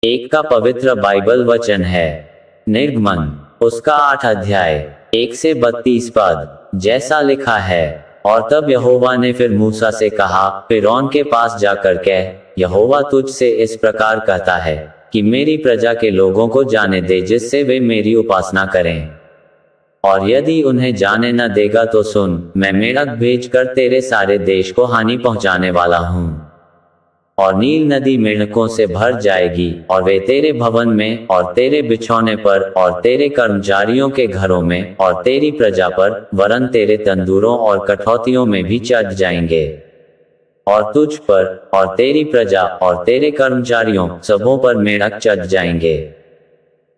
एक का पवित्र बाइबल वचन है। निर्गमन उसका 8 अध्याय 1 से 32 पद, जैसा लिखा है। और तब यहोवा ने फिर मूसा से कहा, फिरौन के पास जाकर कह, यहोवा तुझसे इस प्रकार कहता है कि मेरी प्रजा के लोगों को जाने दे, जिससे वे मेरी उपासना करें। और यदि उन्हें जाने न देगा तो सुन, मैं मेढ़क भेजकर तेरे सारे देश को हानि पहुंचाने वाला हूं। और नील नदी मेढ़कों से भर जाएगी, और वे तेरे भवन में और तेरे बिछौने पर और तेरे कर्मचारियों के घरों में और तेरी प्रजा पर, वरन तेरे तंदूरों और कठौतियों में भी चढ़ जाएंगे। और तुझ पर और तेरी प्रजा और तेरे कर्मचारियों सबों पर मेढ़क चढ़ जाएंगे।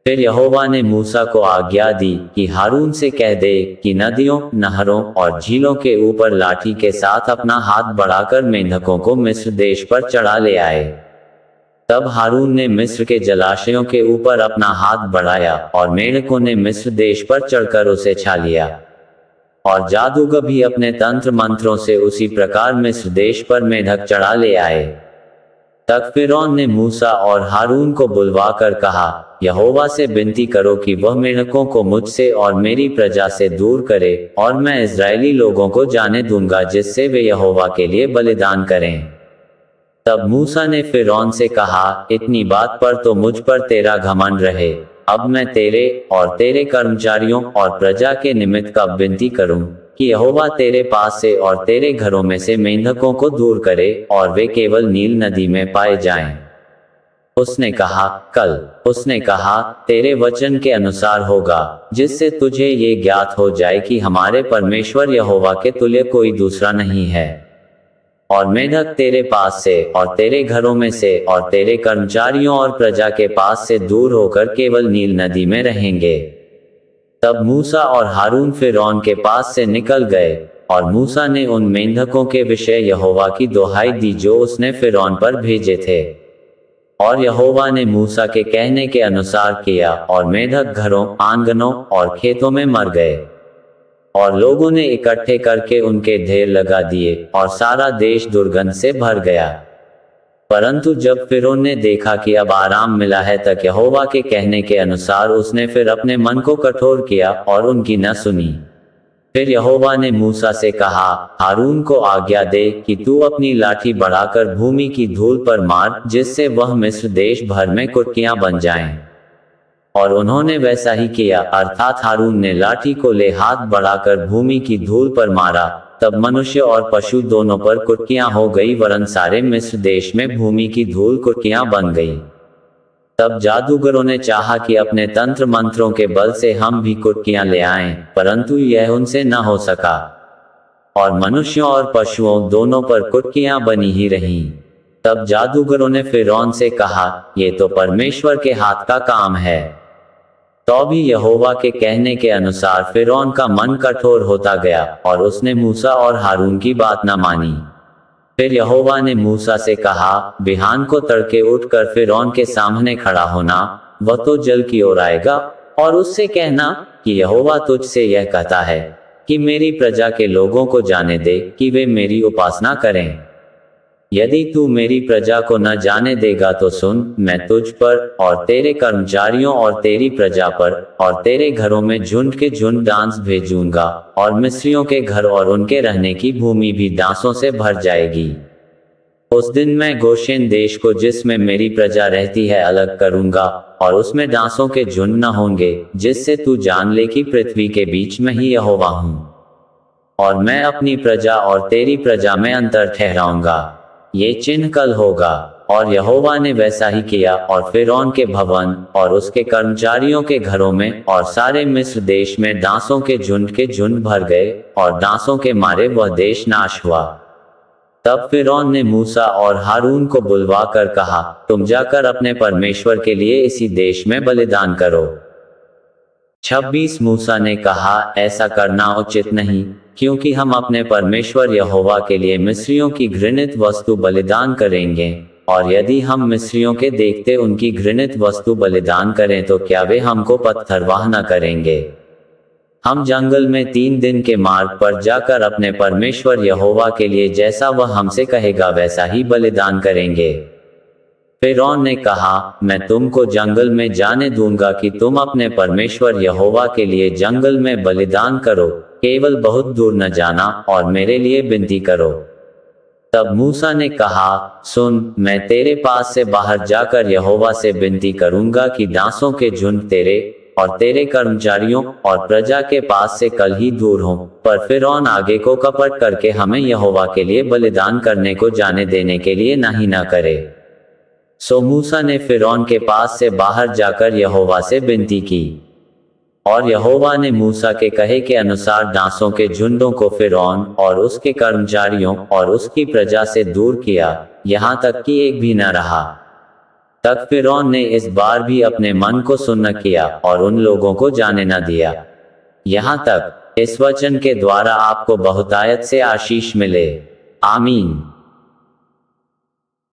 फिर यहोवा ने मूसा को आज्ञा दी कि हारून से कह दे कि नदियों, नहरों और झीलों के ऊपर लाठी के साथ अपना हाथ बढ़ाकर मेंढकों को मिस्र देश पर चढ़ा ले आए। तब हारून ने मिस्र के जलाशयों के ऊपर अपना हाथ बढ़ाया, और मेंढकों ने मिस्र देश पर चढ़कर उसे छा लिया। और जादूगर भी अपने तंत्र मंत्रों से उसी प्रकार मिस्र देश पर मेंढक चढ़ा ले आए। तब फिरौन ने मूसा और हारून को बुलवाकर कहा, यहोवा से विनती करो कि वह मेढ़कों को मुझसे और मेरी प्रजा से दूर करे, और मैं इस्राएली लोगों को जाने दूंगा, जिससे वे यहोवा के लिए बलिदान करें। तब मूसा ने फिरौन से कहा, इतनी बात पर तो मुझ पर तेरा घमंड रहे। अब मैं तेरे और तेरे कर्मचारियों और प्रजा के निमित्त कब विनती करूं कि यहोवा तेरे पास से और तेरे घरों में से मेंढकों को दूर करे, और वे केवल नील नदी में पाए जाएं। उसने कहा, कल। उसने कहा, तेरे वचन के अनुसार होगा, जिससे तुझे ये ज्ञात हो जाए कि हमारे परमेश्वर यहोवा के तुल्य कोई दूसरा नहीं है। और मेढ़क तेरे पास से और तेरे घरों में से और तेरे कर्मचारियों और प्रजा के पास से दूर होकर केवल नील नदी में रहेंगे। तब मूसा और हारून फिरौन के पास से निकल गए, और मूसा ने उन मेंढकों के विषय यहोवा की दोहाई दी जो उसने फिरौन पर भेजे थे। और यहोवा ने मूसा के कहने के अनुसार किया, और मेढ़क घरों, आंगनों और खेतों में मर गए। और लोगों ने इकट्ठे करके उनके ढेर लगा दिए, और सारा देश दुर्गंध से भर गया। परंतु जब फिरौन ने देखा कि अब आराम मिला है, तक यहोवा के कहने के अनुसार उसने फिर अपने मन को कठोर किया और उनकी न सुनी। फिर यहोवा ने मूसा से कहा, हारून को आज्ञा दे कि तू अपनी लाठी बढ़ाकर भूमि की धूल पर मार, जिससे वह मिस्र देश भर में कुटकियां बन जाएं। और उन्होंने वैसा ही किया, अर्थात हारून ने लाठी को ले हाथ बढ़ाकर भूमि की धूल पर मारा। तब मनुष्य और पशु दोनों पर कुटकियां हो गई, वरन सारे मिस्र देश में भूमि की धूल कुटकियां बन गई। तब जादूगरों ने चाहा कि अपने तंत्र मंत्रों के बल से हम भी कुटकियां ले आएं, परंतु यह उनसे न हो सका। और मनुष्यों और पशुओं दोनों पर कुटकियां बनी ही रहीं। तब जादूगरों ने फिरौन से कहा, ये तो परमेश्वर के हाथ का काम है। तो भी यहोवा के कहने के अनुसार फिरौन का मन कठोर होता गया, और उसने मूसा और हारून की बात न मानी। फिर यहोवा ने मूसा से कहा, बिहान को तड़के उठकर फिरौन के सामने खड़ा होना, वह तो जल की ओर आएगा, और उससे कहना कि यहोवा तुझसे यह कहता है कि मेरी प्रजा के लोगों को जाने दे कि वे मेरी उपासना करें। यदि तू मेरी प्रजा को न जाने देगा तो सुन, मैं तुझ पर और तेरे कर्मचारियों और तेरी प्रजा पर और तेरे घरों में झुंड के झुंड डांस भेजूंगा, और मिस्रियों के घर और उनके रहने की भूमि भी डांसों से भर जाएगी। उस दिन मैं गोशेन देश को, जिसमें मेरी प्रजा रहती है, अलग करूंगा, और उसमें डांसों के झुंड न होंगे, जिससे तू जान ले कि पृथ्वी के बीच में ही यहोवा हूं। और मैं अपनी प्रजा और तेरी प्रजा में अंतर ठहराऊंगा। ये चिन्ह कल होगा। और यहोवा ने वैसा ही किया, और फिरौन के भवन और उसके कर्मचारियों के घरों में और सारे मिस्र देश में डांसों के झुंड भर गए, और डांसों के मारे वह देश नाश हुआ। तब फिरौन ने मूसा और हारून को बुलवाकर कहा, तुम जाकर अपने परमेश्वर के लिए इसी देश में बलिदान करो। 26 मूसा ने कहा, ऐसा करना उचित नहीं, क्योंकि हम अपने परमेश्वर यहोवा के लिए मिस्रियों की घृणित वस्तु बलिदान करेंगे। और यदि हम मिस्रियों के देखते उनकी घृणित वस्तु बलिदान करें, तो क्या वे हमको पत्थरवाह न करेंगे। हम जंगल में 3 दिन के मार्ग पर जाकर अपने परमेश्वर यहोवा के लिए जैसा वह हमसे कहेगा वैसा ही बलिदान करेंगे। फिरौन ने कहा, मैं तुमको जंगल में जाने दूंगा कि तुम अपने परमेश्वर यहोवा के लिए जंगल में बलिदान करो, केवल बहुत दूर न जाना और मेरे लिए विनती करो। तब मूसा ने कहा, सुन, मैं तेरे पास से बाहर जाकर यहोवा से विनती करूंगा कि दासों के झुंड तेरे और तेरे कर्मचारियों और प्रजा के पास से कल ही दूर हों, पर फिरौन आगे को कपट करके हमें यहोवा के लिए बलिदान करने को जाने देने के लिए नहीं न करे। सो मूसा ने फिरौन के पास से बाहर जाकर यहोवा से विनती की, और यहोवा ने मूसा के कहे के अनुसार दासों के झुंडों को फिरौन और उसके कर्मचारियों और उसकी प्रजा से दूर किया, यहाँ तक कि एक भी न रहा। तब फिरौन ने इस बार भी अपने मन को सुन्न किया और उन लोगों को जाने न दिया। यहाँ तक इस वचन के द्वारा आपको बहुतायत से आशीष मिले। आमीन।